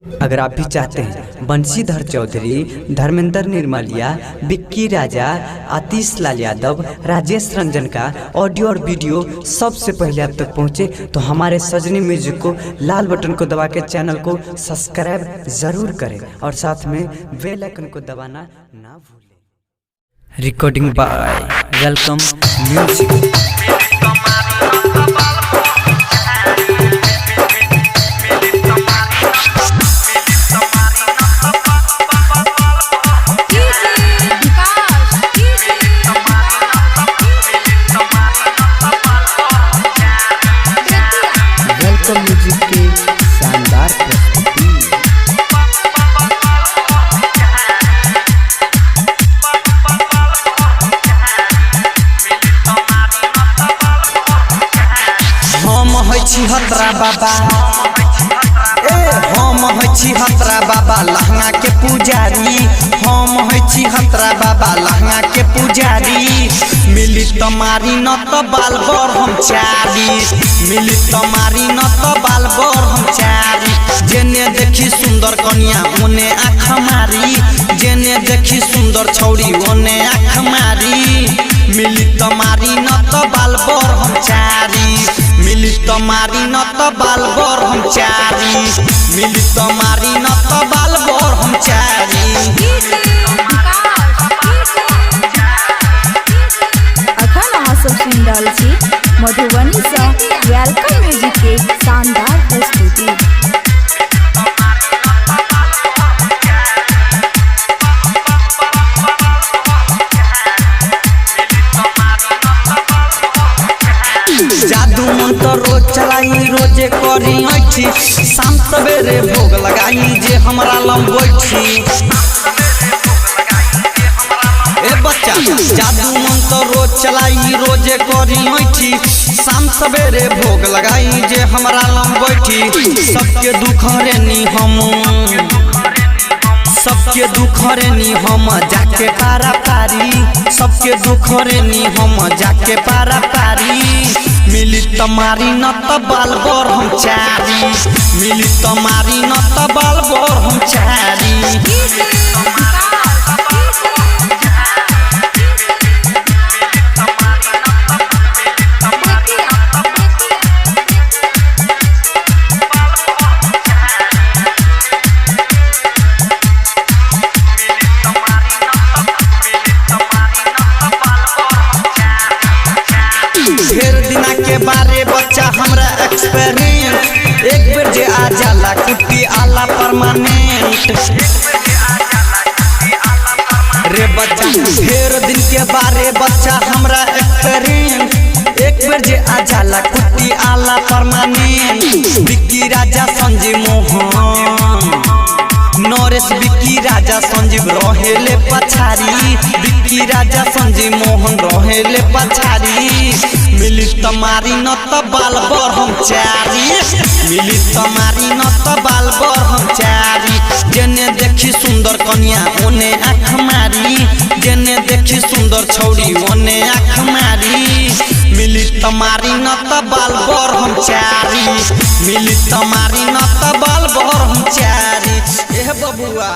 अगर आप भी चाहते हैं बंशीधर चौधरी, धर्मेंद्र निर्मलिया, विक्की राजा, आतिश लाल यादव, राजेश रंजन का ऑडियो और वीडियो सबसे पहले आप तक पहुंचे तो हमारे सजनी म्यूजिक को लाल बटन को दबा के चैनल को सब्सक्राइब जरूर करें और साथ में बेल आइकन को दबाना ना भूलें। Recording by welcome music. Music की शानदार प्रस्तुति। हम है छिहत्तरा बाबा, हम है छिहत्तरा बाबा लहंगा के पुजारी, हम है छिहत्तरा बाबा लहंगा के पुजारी। मिली तमारी न तो बाल बर हम चारी, मिली तमारी न तो बाल बर हम चारी। जेने देखी सुंदर कन्या ओने आँख मारी, जेने देखी सुंदर छौरी ओने आँख मारी। मिली तमारी न तो बाल बर हम चारी, मिली तमारी न तो बाल बर हम चारी, मिली तमारी न तो बाल बर हम चारी। मधुबनी से वेलकम म्यूजिक के शानदार प्रस्तुति। जादू मंत्र रोज चलाई रोजे करी ऐठी, शाम सवेरे भोग लगाई जे हमरा लम बैठी। ए बच्चा जादू मंत्र रोज चलाई रोजे करी ऐठी, शाम सवेरे भोग लगाई जे हमरा लम बैठी। सबके दुख रेनी हम, सबके दुख रेनी हम जाके पारा पारी, सबके दुख रेनी हम जाके पारा पारी। मिली तमारी न तो बाल बर हम चारी, मिली तमारी न तो बाल बर हम चारी। ढेर दिना के बारे बच्चा हमरा एक्सपीरियंस, एक बेर जे आ जाला कुट्टी आला परमानेंट। रे बच्चा ढेर दिन के बारे बच्चा हमरा एक्सपीरियंस, एक बेर जे आ जाला कुट्टी आला परमानेंट। विक्की राजा संजीव मोहन, नरेश विक्की राजा संजीव रहेले पछारी, विक्की राजा संजीव मोहन रहेले पछारी। मिली तमारी न तो बाल बर हम चारी, मिली तमारी न तो बाल बर हम चारी। जेने देखी सुंदर कन्या ओने आँख मारी, जेने देखी सुंदर छौरी ओने आँख मारी। मिली तमारी न तो बाल बर हम चारी, मिली तमारी न तो बाल बर हम चारी। एह बबुआ।